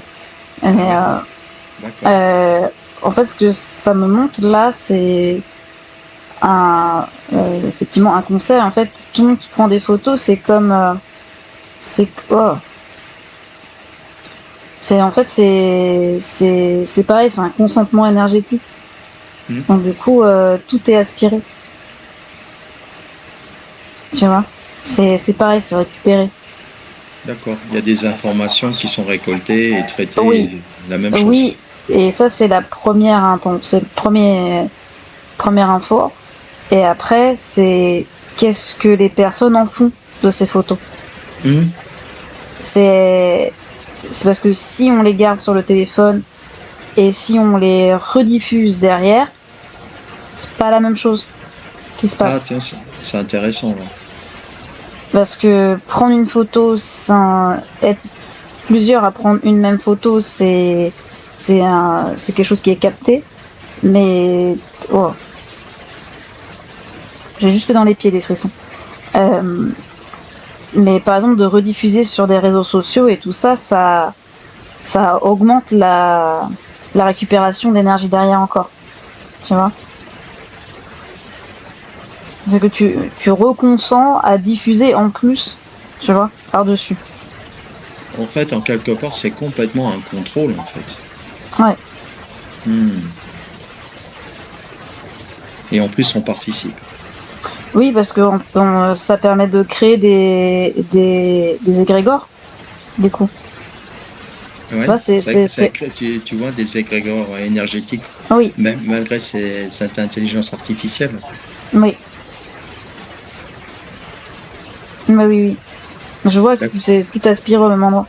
Mais Ah oui, d'accord. en fait, ce que ça me montre là, c'est effectivement un concert. En fait, tout le monde qui prend des photos, c'est comme c'est oh, c'est en fait c'est pareil, c'est un consentement énergétique. Hmm, Donc du coup, tout est aspiré, tu vois. C'est pareil, c'est récupéré. d'accord. Il y a des informations qui sont récoltées et Oui, traitées, la même chose. oui. Et ça, c'est la première c'est le première info. Et après, c'est qu'est-ce que les personnes en font de ces photos. Hmm, C'est c'est parce que si on les garde sur le téléphone et si on les rediffuse derrière, c'est pas la même chose qui se ah passe. tiens, c'est intéressant là. Parce que prendre une photo, être plusieurs à prendre une même photo, c'est quelque chose qui est capté. Mais oh, j'ai juste dans les pieds des frissons. Euh, mais par exemple de rediffuser sur des réseaux sociaux et tout ça, ça augmente la récupération d'énergie derrière encore. Tu vois. C'est que tu reconsens à diffuser en plus, tu vois, par-dessus. En fait, en quelque part, c'est complètement un contrôle en fait. Ouais. Hmm. Et en plus, on participe. Oui, parce que ça permet de créer des égrégores, du coup. Tu Ouais, vois, ça crée, tu vois, des égrégores énergétiques, Oui, même malgré cette intelligence artificielle. oui. Mais oui, oui. Je vois que D'ac- c'est tout aspiré au même endroit.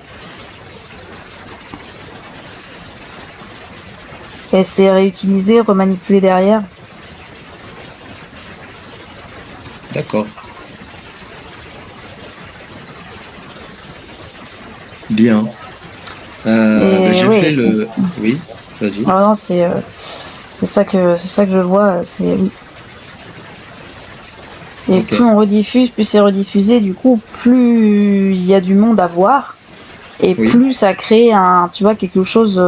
Et c'est réutilisé, remanipulé derrière. D'accord. Bien. Ben, Et j'ai fait oui. le. Oui, vas-y. Alors non, c'est ça que je vois. C'est et Ok. plus on rediffuse, plus c'est rediffusé. Du coup, plus il y a du monde à voir et Oui. plus ça crée tu vois, quelque chose,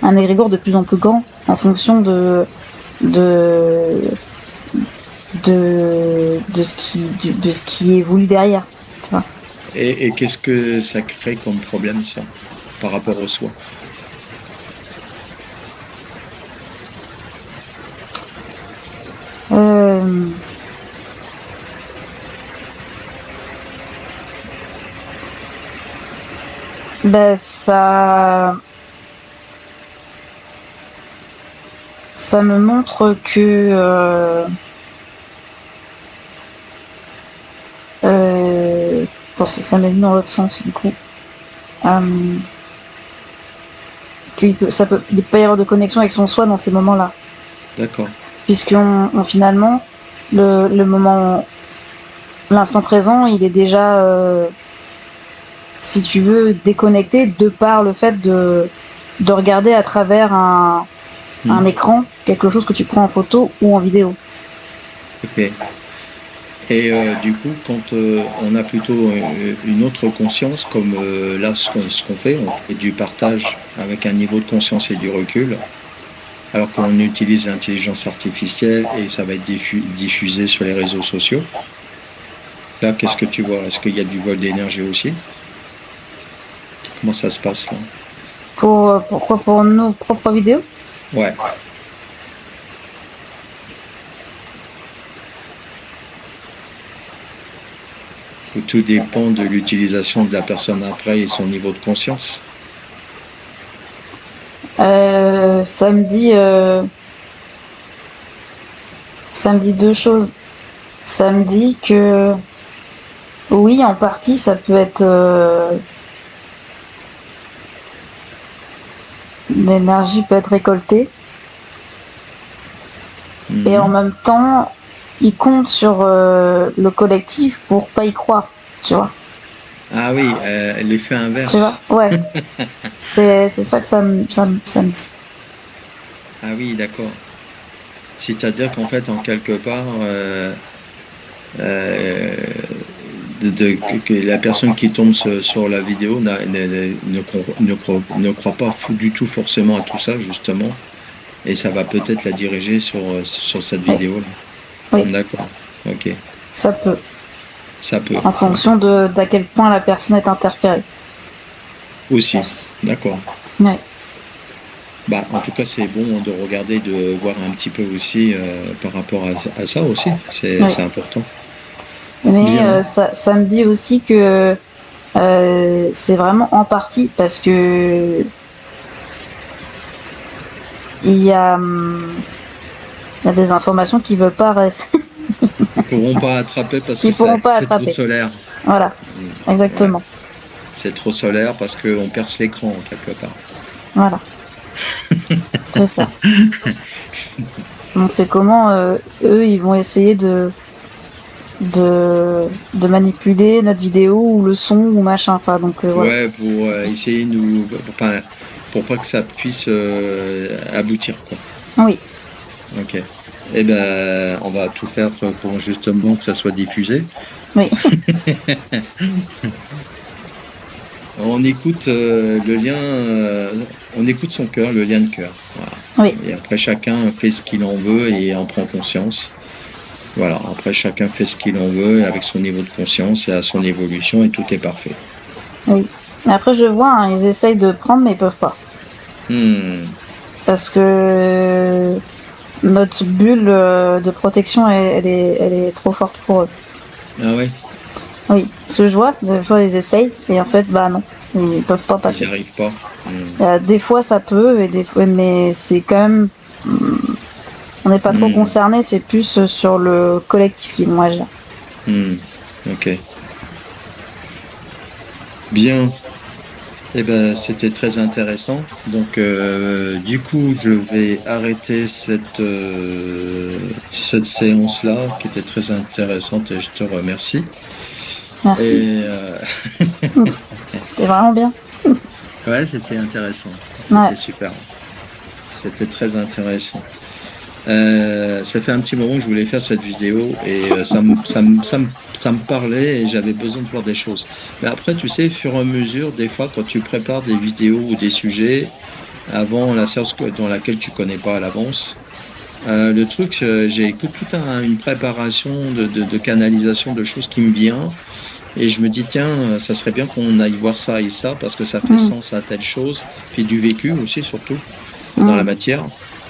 un égrégore de plus en plus grand en fonction de de ce qui est voulu derrière. Tu vois. Et qu'est-ce que ça crée comme problème, ça, par rapport au soi? Euh, ben ça me montre que attends, ça m'est venu dans l'autre sens du coup. Euh, il peut y avoir de connexion avec son soi dans ces moments-là, D'accord. finalement le moment, l'instant présent, il est déjà, si tu veux, déconnecté de par le fait de regarder à travers un Hmm. écran quelque chose que tu prends en photo ou en vidéo. Ok. Et du coup, quand on a plutôt une autre conscience, comme là, ce qu'on fait, on fait du partage avec un niveau de conscience et du recul, alors qu'on utilise l'intelligence artificielle et ça va être diffusé sur les réseaux sociaux. Là, qu'est-ce que tu vois? Est-ce qu'il y a du vol d'énergie aussi? Comment ça se passe là? Pourquoi pour nos propres vidéos? Ouais. Ou tout dépend de l'utilisation de la personne après et son niveau de conscience. Ça me dit deux choses. Ça me dit que oui, en partie, ça peut être l'énergie peut être récoltée, et en Mhm. même temps, il compte sur le collectif pour pas y croire, tu vois. Ah oui, l'effet Tu vois, inverse. ouais. C'est ça que ça me dit. Ah oui, d'accord. C'est-à-dire qu'en fait, en quelque part, euh, que la personne qui tombe sur la vidéo ne croit pas du tout forcément à tout ça, justement. Et ça va peut-être la diriger sur cette Oui, vidéo-là. oui, D'accord. Ok. ça peut, Ça peut. en fonction d'à quel point la personne est interférée. Aussi. D'accord. Ouais, Bah, en tout cas, c'est bon de regarder, de voir un petit peu aussi par rapport à ça aussi. ouais. C'est important. Mais Bien. ça me dit aussi que c'est vraiment en partie parce que il y a, il y a des informations qui veulent pas rester, Ils pourront pas attraper parce que qui pourront pas c'est trop attraper. solaire. Voilà, Ouais. exactement. C'est trop solaire parce qu'on perce l'écran quelque part. Voilà, c'est ça. Donc c'est comment eux ils vont essayer de manipuler notre vidéo ou le son ou machin. Enfin donc voilà. Ouais, pour essayer de nous, pour pas que ça puisse aboutir, quoi. Oui, Ok. Eh ben, on va tout faire pour justement que ça soit diffusé. oui, On écoute le lien, on écoute son cœur, le lien de cœur. Voilà. oui, Et après, chacun fait ce qu'il en veut et en prend conscience. Voilà. Après, chacun fait ce qu'il en veut avec son niveau de conscience et à son évolution et tout est parfait. oui. Mais après je vois, hein, ils essayent de prendre mais ils peuvent pas. Hmm. Parce que notre bulle de protection, elle est trop forte pour eux. Ah ouais, Oui, parce que je vois, des fois ils essayent, et en fait, bah non, ils peuvent pas ils n'y passer. arrivent pas. Hmm. Des fois ça peut, et des fois, mais c'est quand même, on n'est pas trop Hmm. concerné, c'est plus sur le collectif qui vont agir. Hmm. Ok. Bien. Eh ben, c'était très intéressant. Donc, du coup, je vais arrêter cette séance-là qui était très intéressante et je te remercie. Merci, Et c'était vraiment bien. ouais, c'était intéressant. Ouais, C'était super. C'était très intéressant. Ça fait un petit moment que je voulais faire cette vidéo et ça me parlait et j'avais besoin de voir des choses. Mais après, tu sais, au fur et à mesure, des fois, quand tu prépares des vidéos ou des sujets, avant la séance dans laquelle tu connais pas à l'avance. Le truc, j'écoute une préparation de canalisation de choses qui me vient et je me dis tiens, ça serait bien qu'on aille voir ça et ça parce que ça fait mm, sens à telle chose, puis du vécu aussi surtout dans la mm, matière.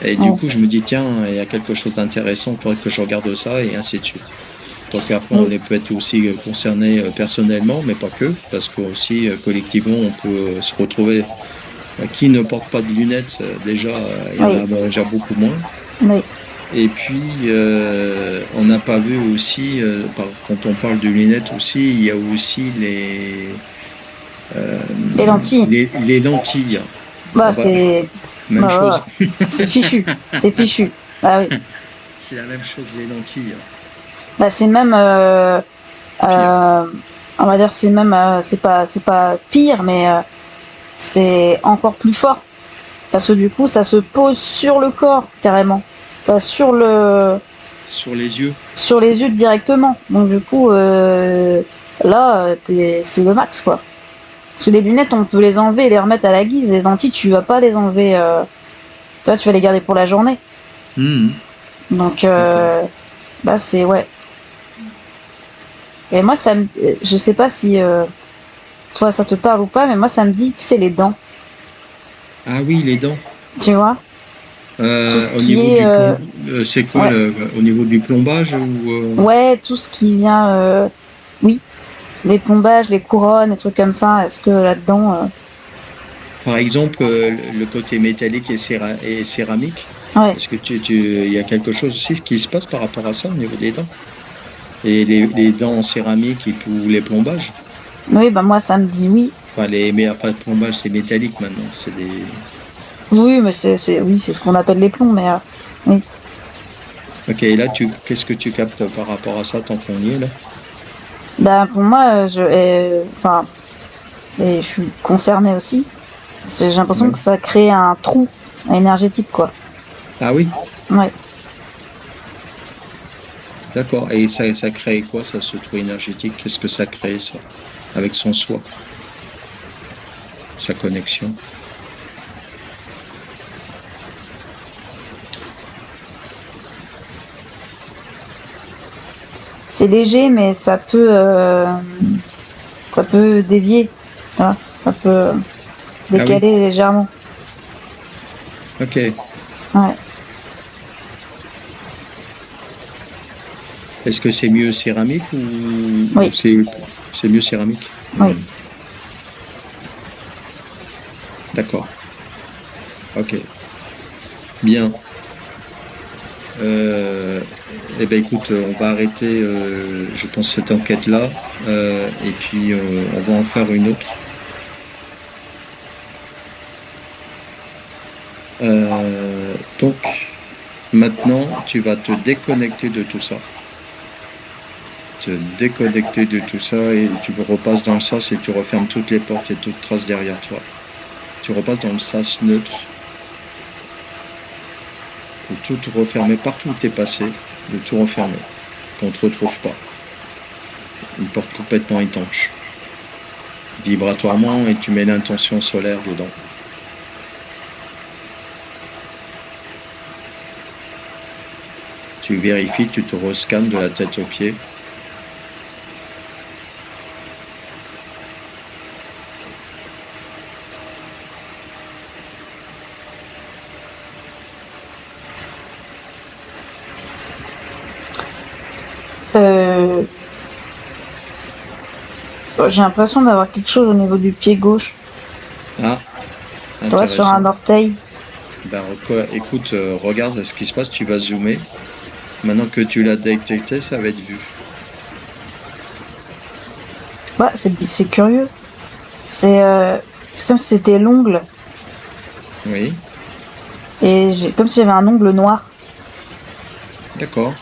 Et du ouais, coup, je me dis tiens, il y a quelque chose d'intéressant, il faudrait que je regarde ça et ainsi de suite. Donc après, on oui, est peut-être aussi concerné personnellement, mais pas que, parce qu'aussi collectivement, on peut se retrouver qui ne porte pas de lunettes, déjà, il y en oui, a déjà beaucoup moins. oui. Et puis, on n'a pas vu aussi, quand on parle de lunettes aussi, il y a aussi euh, Les lentilles, les lentilles. bah Bon, bah, c'est, même bah chose. voilà, c'est fichu, c'est fichu. Ah oui, C'est la même chose, les lentilles. bah c'est même, Pire. euh, on va dire c'est même, c'est pas pire, mais c'est encore plus fort parce que du coup ça se pose sur le corps carrément, enfin, Sur les yeux. sur les yeux directement. Donc du coup là c'est le max quoi. Parce que les lunettes on peut les enlever et les remettre à la guise. Les lentilles tu vas pas les enlever. Toi tu vas les garder pour la journée. Mhm. Donc D'accord. bah c'est ouais. Et moi ça me, je sais pas si toi ça te parle ou pas, mais moi ça me dit tu sais les dents. Ah oui, les dents. Tu vois tout ce Au qui niveau est du plomb, c'est quoi ouais au niveau du plombage ou ouais tout ce qui vient oui les plombages, les couronnes, des trucs comme ça. Est-ce que là-dedans, par exemple le côté métallique et céramique? ouais, Est-ce que il y a quelque chose aussi qui se passe par rapport à ça au niveau des dents? Et les dents en céramique et ou les plombages? oui, bah moi ça me dit oui, Enfin, mais après le plombage, c'est métallique maintenant. C'est des. oui, mais oui, c'est ce qu'on appelle les plombs, mais oui. Ok, et là, qu'est-ce que tu captes par rapport à ça tant qu'on y est là? Bah pour moi, enfin, et je suis concernée aussi. J'ai l'impression Ouais. que ça crée un trou énergétique, quoi. Ah oui? Ouais, D'accord. Et ça crée quoi, ça, ce trou énergétique? Qu'est-ce que ça crée, ça, avec son soi, sa connexion? C'est léger, mais ça peut dévier, tu vois, ça peut Ah oui, décaler légèrement. ok. Ouais, Est-ce que c'est mieux céramique ou oui, c'est mieux céramique? oui. D'accord. Ok. Bien. Euh, eh ben écoute, on va arrêter, je pense, cette enquête-là, et puis on va en faire une autre. Donc, maintenant, tu vas te déconnecter de tout ça. Te déconnecter de tout ça et tu repasses dans le sas et tu refermes toutes les portes et toutes traces derrière toi. Tu repasses dans le sas neutre et tout refermé partout où tu es passé, de tout refermer, qu'on ne te retrouve pas. Une porte complètement étanche, vibratoirement, et tu mets l'intention solaire dedans. Tu vérifies, tu te rescannes de la tête aux pieds. Euh, j'ai l'impression d'avoir quelque chose au niveau du pied gauche, Ah, tu vois, sur un intéressant. orteil. Ben, écoute, regarde ce qui se passe, tu vas zoomer. Maintenant que tu l'as détecté, ça va être vu. Ouais, c'est curieux. C'est comme si c'était l'ongle, Oui, et comme si j'avais un ongle noir. d'accord.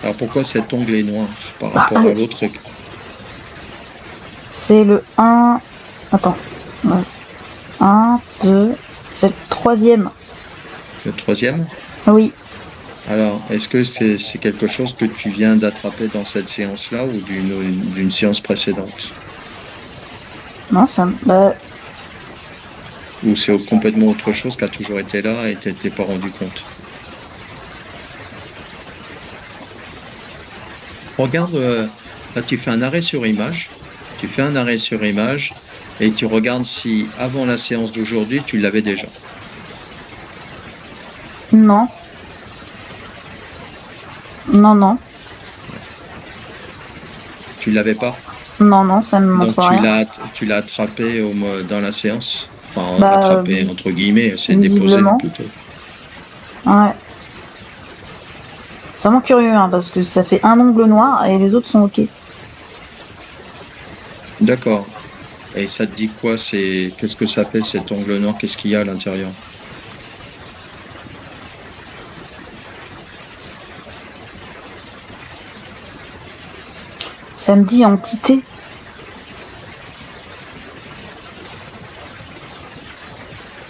Alors pourquoi cet ongle est noir par Bah, rapport à l'autre? c'est le un. Attends. Ouais. 1, 2. C'est le troisième. Le troisième? Oui. Alors, est-ce que c'est quelque chose que tu viens d'attraper dans cette séance-là ou d'une séance précédente? Non, bah, Ou c'est complètement autre chose qui a toujours été là et tu t'es pas rendu compte? Regarde, là tu fais un arrêt sur image, tu fais un arrêt sur image et tu regardes si avant la séance d'aujourd'hui, tu l'avais déjà. non. Non, non. Tu l'avais pas? Non, non, ça me Donc montre rien. tu l'as attrapé dans la séance. Enfin, Bah, attrapé entre guillemets, c'est déposé visiblement. plutôt. Ouais. C'est vraiment curieux, hein, parce que ça fait un ongle noir et les autres sont ok. D'accord. Et ça te dit quoi? Qu'est-ce que ça fait cet ongle noir? Qu'est-ce qu'il y a à l'intérieur? Ça me dit entité.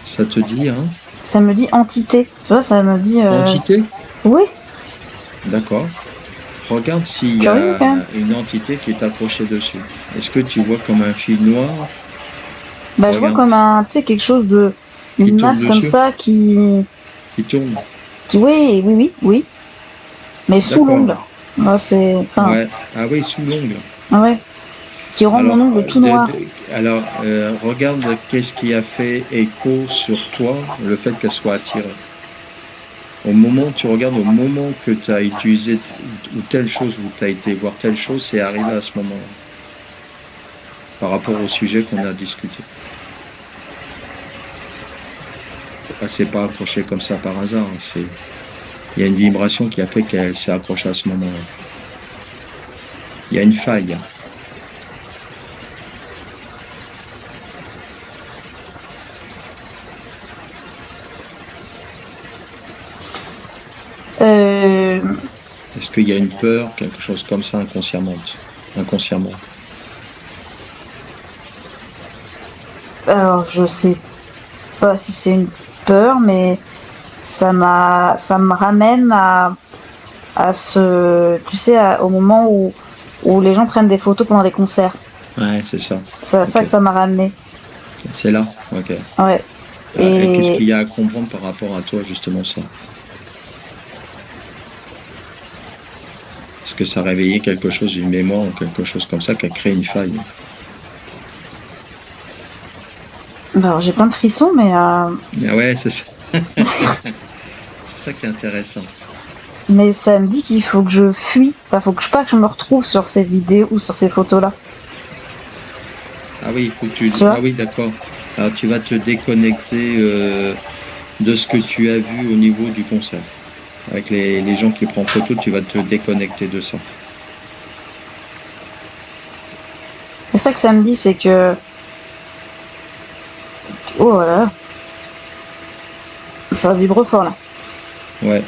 Ça te dit, hein? Ça me dit entité. Tu vois, ça me dit. Entité? Oui, D'accord. Regarde c'est s'il y curieux quand même. a une entité qui est accrochée dessus. Est-ce que tu vois comme un fil noir? Bah, je vois Regarde, comme un, tu sais, quelque chose de. qui Une tourne masse comme dessus, ça qui. qui tourne. Oui, oui, oui, oui. Mais sous l'ongle. D'accord. Ouais, c'est. Enfin, Ouais. Ah oui, sous l'ongle. ouais. Qui rend mon Alors, ongle tout noir. regarde qu'est-ce qui a fait écho sur toi, le fait qu'elle soit attirée. Tu regardes au moment que tu as utilisé ou telle chose, ou tu as été voir telle chose, c'est arrivé à ce moment-là, par rapport au sujet qu'on a discuté. C'est pas accroché comme ça par hasard, hein, il y a une vibration qui a fait qu'elle s'est accrochée à ce moment-là. Il y a une faille. Euh, Est-ce qu'il y a une peur, quelque chose comme ça inconsciemment? alors, je sais pas si c'est une peur, mais ça me ramène tu sais, au moment où les gens prennent des photos pendant des concerts. Ouais, c'est ça. C'est à ça Ok. que ça m'a ramené. C'est là. Ok. Ouais. Et qu'est-ce Et qu'il y a à comprendre par rapport à toi, justement, ça? Est-ce que ça a réveillé quelque chose, une mémoire ou quelque chose comme ça qui a créé une faille? alors, j'ai plein de frissons, Ah ouais, c'est ça. C'est ça qui est intéressant. mais ça me dit qu'il faut que je fuis. Enfin, faut que pas que je me retrouve sur ces vidéos ou sur ces photos-là. Ah oui, il faut que tu... Tu Ah vois? oui, d'accord. Alors tu vas te déconnecter de ce que tu as vu au niveau du concert. Avec les gens qui prennent photo, tu vas te déconnecter de ça. C'est ça que ça me dit, c'est que oh là là, ça vibre fort là. Ouais.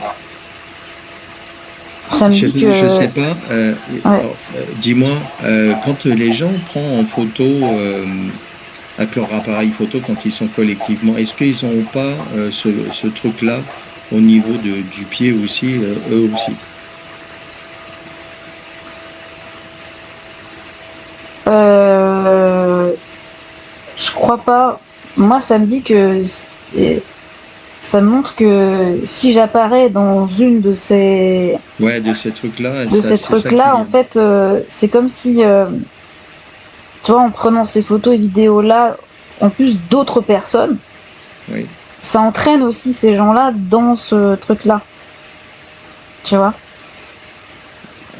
Ça me dit Je que sais pas. ouais. Dis-moi, quand les gens prennent en photo avec leur appareil photo quand ils sont collectivement, est-ce qu'ils n'ont pas ce truc-là au niveau du pied aussi, eux aussi? Euh, je crois pas. Moi, ça me dit que ça me montre que si j'apparais dans une Ouais, de ces trucs-là, de ça, ces c'est ça qui trucs-là, en vient. fait, c'est comme si, tu vois, en prenant ces photos et vidéos-là, en plus d'autres personnes, Oui. ça entraîne aussi ces gens-là dans ce truc-là, tu vois.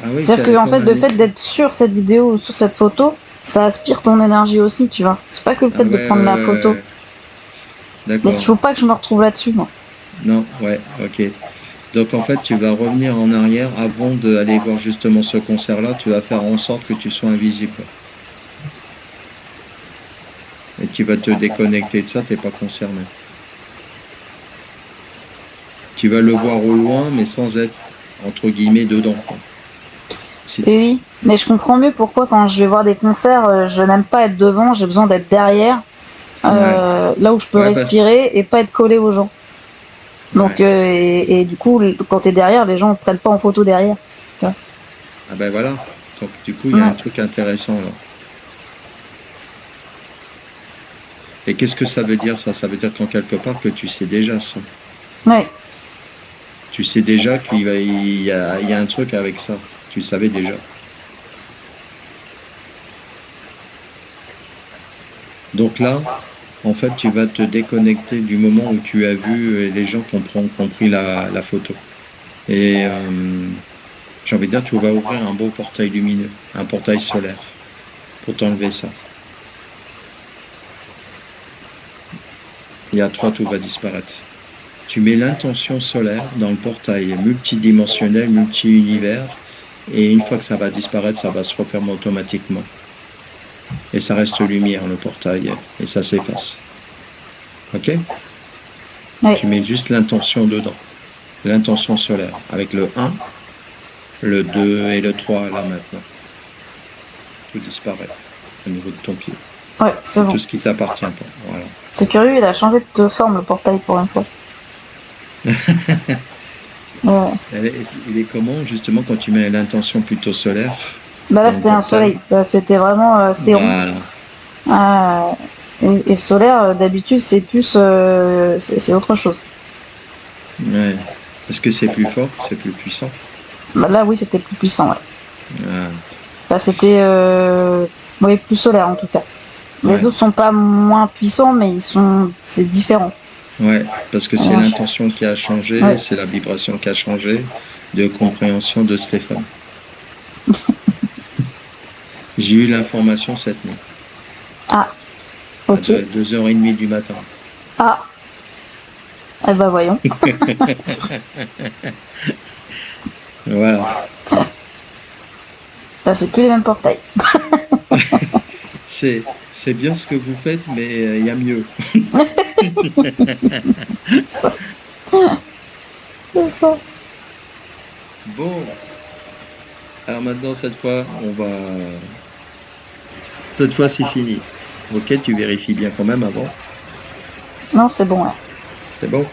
Ah oui, C'est-à-dire que, c'est en comme fait, un... le fait d'être sur cette vidéo ou sur cette photo, ça aspire ton énergie aussi, tu vois. C'est pas que le Ah fait ouais, de ouais, prendre la ouais, photo. ouais. Donc, il D'accord. faut pas que je me retrouve là-dessus, moi. Non, ouais, ok. Donc en fait, tu vas revenir en arrière avant d'aller voir justement ce concert-là. Tu vas faire en sorte que tu sois invisible. Et tu vas te déconnecter de ça, t'es pas concerné. Tu vas le voir au loin, mais sans être, entre guillemets, dedans, quoi. Et Si- oui, mais je comprends mieux pourquoi quand je vais voir des concerts, je n'aime pas être devant, j'ai besoin d'être derrière, Ouais, là où je peux ouais, parce... respirer et pas être collé aux gens. Donc, Ouais. et du coup, quand t'es derrière, les gens ne prennent pas en photo derrière. Tu vois. Ah ben voilà. Donc du coup, il y a un Ouais. truc intéressant là. Et qu'est-ce que ça veut dire ça? Ça veut dire qu'en quelque part que tu sais déjà ça. Ouais. Tu sais déjà il y a un truc avec ça. Tu le savais déjà. Donc là, en fait, tu vas te déconnecter du moment où tu as vu les gens qui ont pris la photo. Et j'ai envie de dire, tu vas ouvrir un beau portail lumineux, un portail solaire pour t'enlever ça. Et à trois, tout va disparaître. Tu mets l'intention solaire dans le portail multidimensionnel, multi-univers, et une fois que ça va disparaître, ça va se refermer automatiquement. Et ça reste lumière, le portail, et ça s'efface. OK? Ouais. Tu mets juste l'intention dedans, l'intention solaire, avec le 1, le 2 et le 3 là maintenant. Tout disparaît au niveau de ton pied. Ouais, c'est Et bon. tout ce qui t'appartient pas. Voilà. C'est curieux, il a changé de forme le portail pour une fois. Ouais. Il est comment, justement, quand tu mets l'intention plutôt solaire Bah là, dans le c'était un portail? soleil. Là, c'était vraiment, c'était rond. Voilà. Ah, et solaire, d'habitude, c'est plus, c'est autre chose. Ouais. Est-ce que c'est plus fort? C'est plus puissant? Bah là, oui, c'était plus puissant. Ouais. Ah, Là, c'était, ouais, plus solaire en tout cas. Les ouais. autres sont pas moins puissants, mais c'est différent. Ouais. Parce que c'est Ouais. l'intention qui a changé, Ouais. c'est la vibration qui a changé de compréhension de Stéphane. J'ai eu l'information cette nuit, Ah, à ok. 2h30 du matin. Ah, eh ben voyons. Voilà. Là, c'est plus les mêmes portails. C'est bien ce que vous faites, mais il y a mieux. C'est ça. Bon, alors maintenant, cette fois, c'est fini. Ok, tu vérifies bien quand même avant. Non, c'est bon. Ouais. C'est bon?